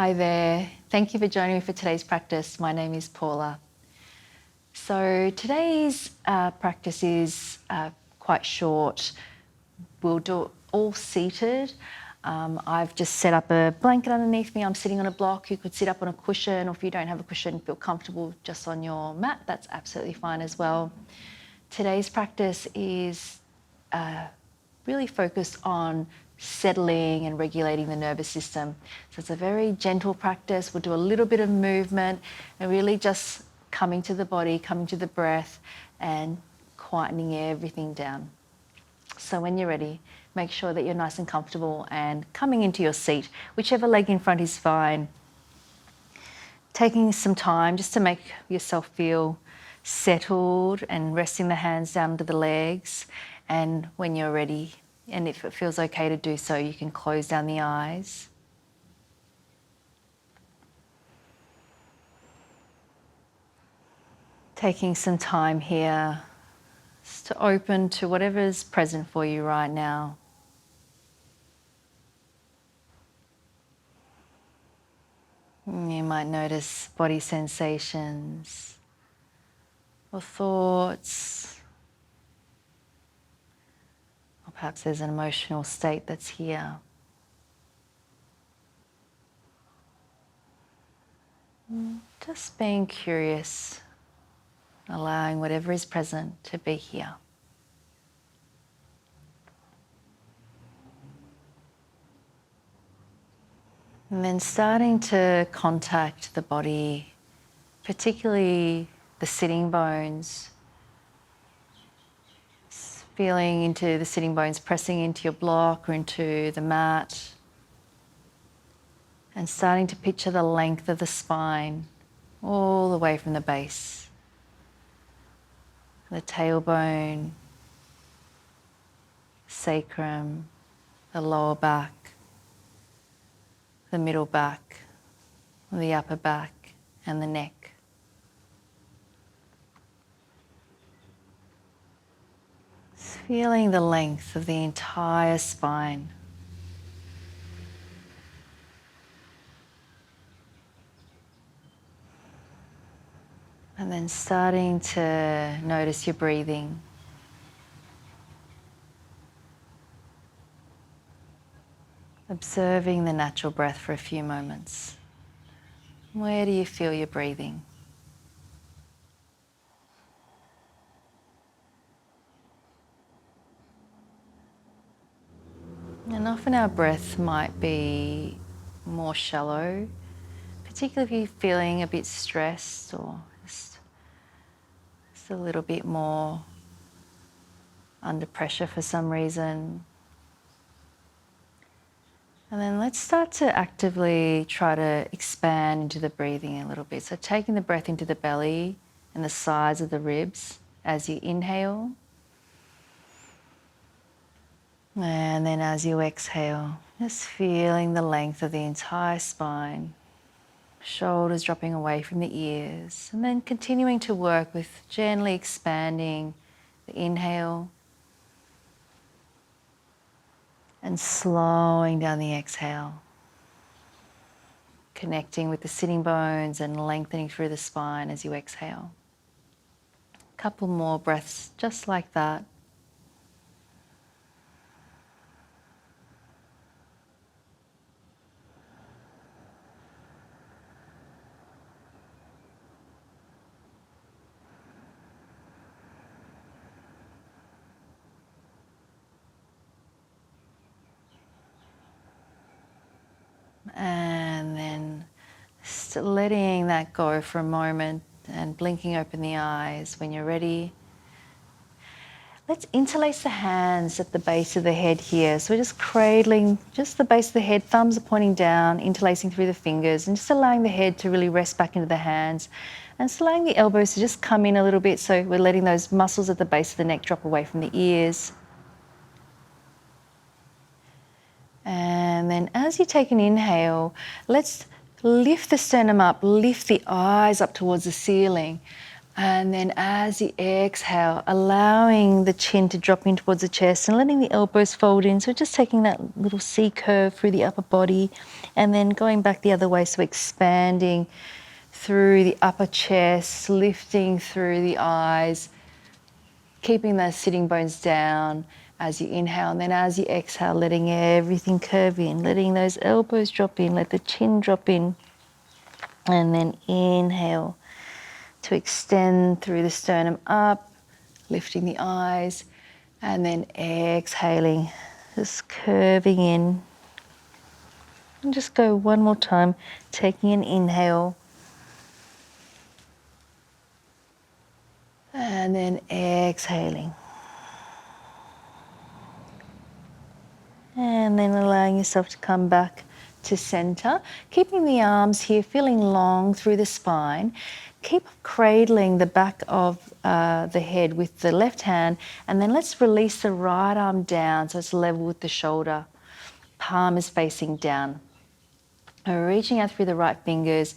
Hi there. Thank you for joining me for today's practice. My name is Paula. So today's practice is quite short. We'll do it all seated. I've just set up a blanket underneath me. I'm sitting on a block. You could sit up on a cushion, or if you don't have a cushion, feel comfortable just on your mat. That's absolutely fine as well. Today's practice is really focused on settling and regulating the nervous system. So it's a very gentle practice. We'll do a little bit of movement and really just coming to the body, coming to the breath and quietening everything down. So when you're ready, make sure that you're nice and comfortable and coming into your seat, whichever leg in front is fine. Taking some time just to make yourself feel settled and resting the hands down to the legs. And when you're ready, and if it feels okay to do so, you can close down the eyes. Taking some time here just to open to whatever is present for you right now. You might notice body sensations or thoughts. Or perhaps there's an emotional state that's here. Just being curious, allowing whatever is present to be here. And then starting to contact the body, particularly the sitting bones. Feeling into the sitting bones, pressing into your block or into the mat. And starting to picture the length of the spine all the way from the base. The tailbone, sacrum, the lower back, the middle back, the upper back, and the neck. Feeling the length of the entire spine. And then starting to notice your breathing. Observing the natural breath for a few moments. Where do you feel your breathing? And often our breath might be more shallow, particularly if you're feeling a bit stressed or just a little bit more under pressure for some reason. And then let's start to actively try to expand into the breathing a little bit. So taking the breath into the belly and the sides of the ribs as you inhale. And then as you exhale, just feeling the length of the entire spine, shoulders dropping away from the ears, and then continuing to work with gently expanding the inhale and slowing down the exhale, connecting with the sitting bones and lengthening through the spine as you exhale. A couple more breaths just like that. And then just letting that go for a moment and blinking open the eyes when you're ready. Let's interlace the hands at the base of the head here. So we're just cradling just the base of the head, thumbs are pointing down, interlacing through the fingers, and just allowing the head to really rest back into the hands. And just allowing the elbows to just come in a little bit, so we're letting those muscles at the base of the neck drop away from the ears. And then as you take an inhale, let's lift the sternum up, lift the eyes up towards the ceiling. And then as you exhale, allowing the chin to drop in towards the chest and letting the elbows fold in. So just taking that little C curve through the upper body and then going back the other way. So expanding through the upper chest, lifting through the eyes, keeping those sitting bones down as you inhale. And then as you exhale, letting everything curve in, letting those elbows drop in, let the chin drop in. And then inhale to extend through the sternum up, lifting the eyes, and then exhaling, just curving in. And just go one more time, taking an inhale, and then exhaling. And then allowing yourself to come back to center, keeping the arms here, feeling long through the spine. Keep cradling the back of the head with the left hand, and then let's release the right arm down so it's level with the shoulder. Palm is facing down. We're reaching out through the right fingers,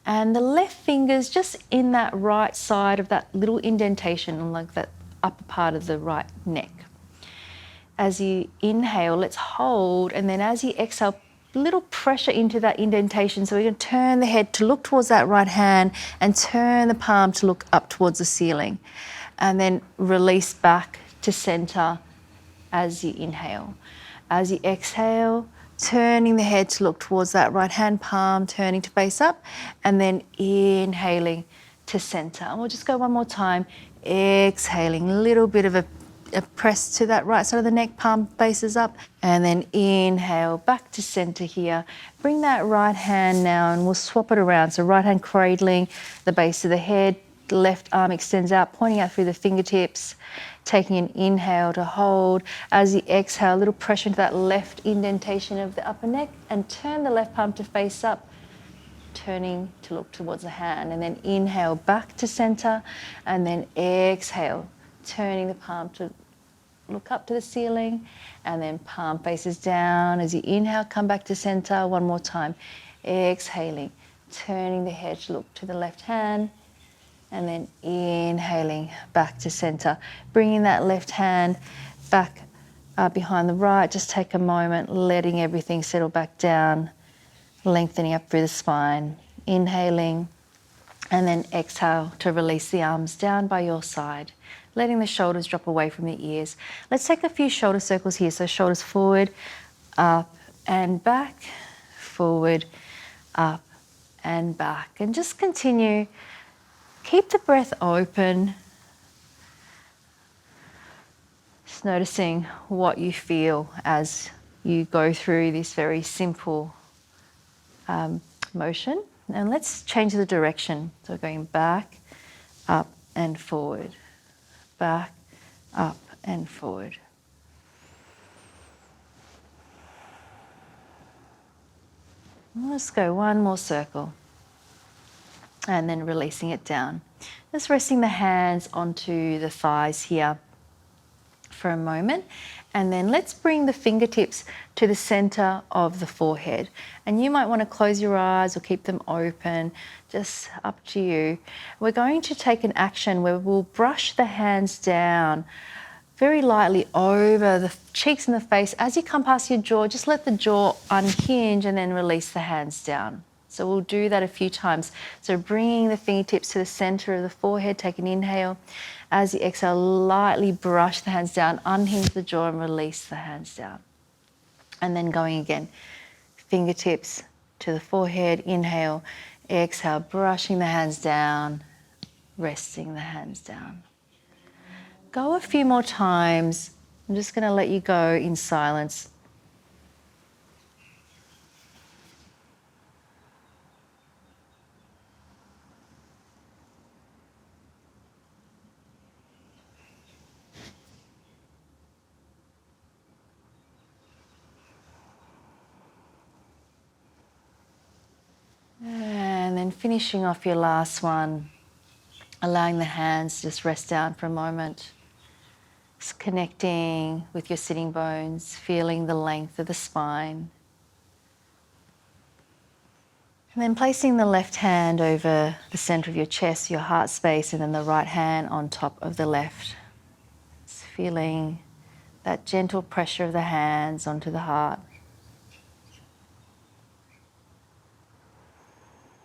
and the left fingers just in that right side of that little indentation, like that upper part of the right neck. As you inhale, let's hold, and then as you exhale, little pressure into that indentation. So we're going to turn the head to look towards that right hand and turn the palm to look up towards the ceiling. And then release back to center as you inhale. As you exhale, turning the head to look towards that right hand, palm turning to face up, and then inhaling to center. And we'll just go one more time. Exhaling, a little bit of a press to that right side of the neck, palm faces up, and then inhale back to center here. Bring that right hand now and we'll swap it around. So right hand cradling the base of the head, left arm extends out, pointing out through the fingertips, taking an inhale to hold. As you exhale, a little pressure into that left indentation of the upper neck, and turn the left palm to face up, turning to look towards the hand, and then inhale back to center, and then exhale, turning the palm to look up to the ceiling, and then palm faces down. As you inhale, come back to center one more time. Exhaling, turning the head to look to the left hand, and then inhaling back to center. Bringing that left hand back behind the right. Just take a moment, letting everything settle back down, lengthening up through the spine. Inhaling, and then exhale to release the arms down by your side, letting the shoulders drop away from the ears. Let's take a few shoulder circles here. So shoulders forward, up and back, forward, up and back. And just continue. Keep the breath open. Just noticing what you feel as you go through this very simple motion. And let's change the direction. So going back, up and forward. Back, up and forward. Let's go one more circle. And then releasing it down. Just resting the hands onto the thighs here for a moment. And then let's bring the fingertips to the center of the forehead. And you might want to close your eyes or keep them open, just up to you. We're going to take an action where we'll brush the hands down very lightly over the cheeks and the face. As you come past your jaw, just let the jaw unhinge and then release the hands down. So we'll do that a few times. So bringing the fingertips to the center of the forehead, take an inhale. As you exhale, lightly brush the hands down, unhinge the jaw and release the hands down. And then going again, fingertips to the forehead, inhale, exhale, brushing the hands down, resting the hands down. Go a few more times. I'm just going to let you go in silence. And then finishing off your last one, allowing the hands to just rest down for a moment. Just connecting with your sitting bones, feeling the length of the spine. And then placing the left hand over the center of your chest, your heart space, and then the right hand on top of the left. Just feeling that gentle pressure of the hands onto the heart.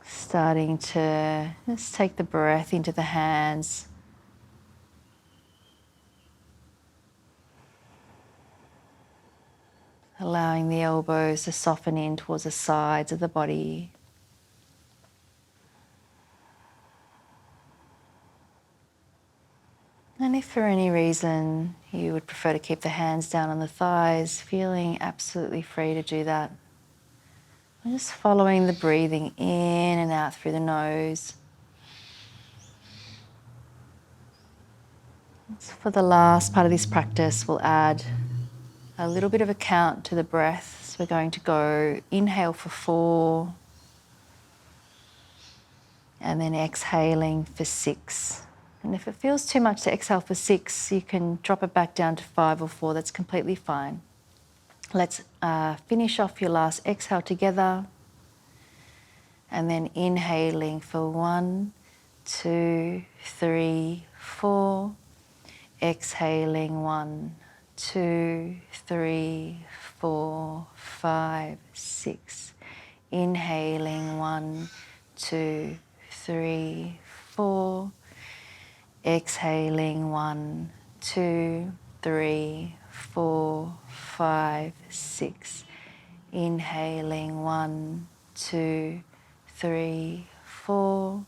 Starting to just take the breath into the hands. Allowing the elbows to soften in towards the sides of the body. And if for any reason you would prefer to keep the hands down on the thighs, feeling absolutely free to do that. And just following the breathing in and out through the nose. So for the last part of this practice, we'll add a little bit of a count to the breath. So we're going to go inhale for 4, and then exhaling for 6. And if it feels too much to exhale for 6, you can drop it back down to 5 or 4. That's completely fine. Let's finish off your last exhale together. And then inhaling for 1, 2, 3, 4. Exhaling 1, 2, 3, 4, 5, 6. Inhaling 1, 2, 3, 4. Exhaling 1, 2, 3, 4, 5, 6. Inhaling 1, 2, 3, 4.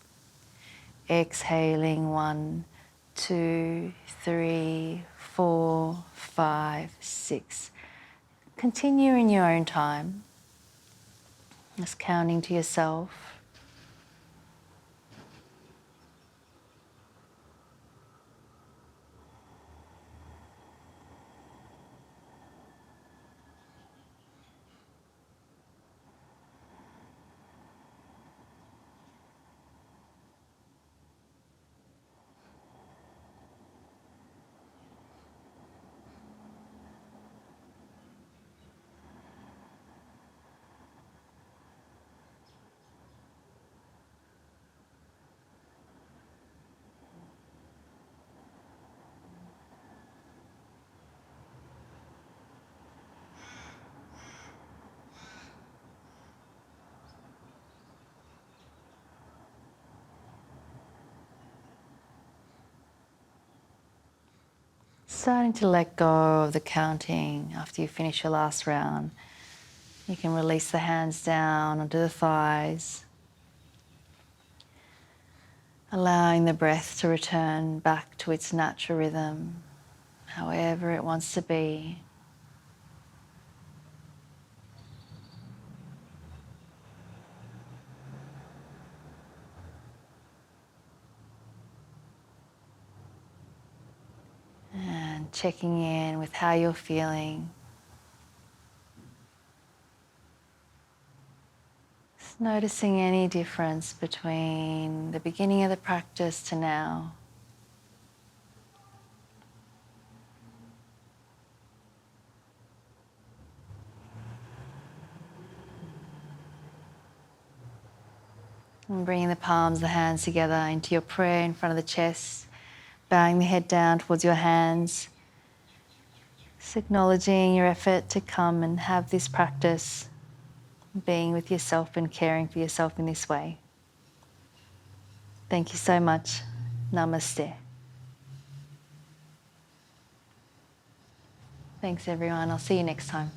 Exhaling 1, 2, 3, 4, 5, 6. Continue in your own time, just counting to yourself. Starting to let go of the counting after you finish your last round. You can release the hands down onto the thighs, allowing the breath to return back to its natural rhythm, however it wants to be. And checking in with how you're feeling. Just noticing any difference between the beginning of the practice to now. And bringing the palms of the hands together into your prayer in front of the chest, bowing the head down towards your hands. Just acknowledging your effort to come and have this practice, being with yourself and caring for yourself in this way. Thank you so much. Namaste. Thanks everyone. I'll see you next time.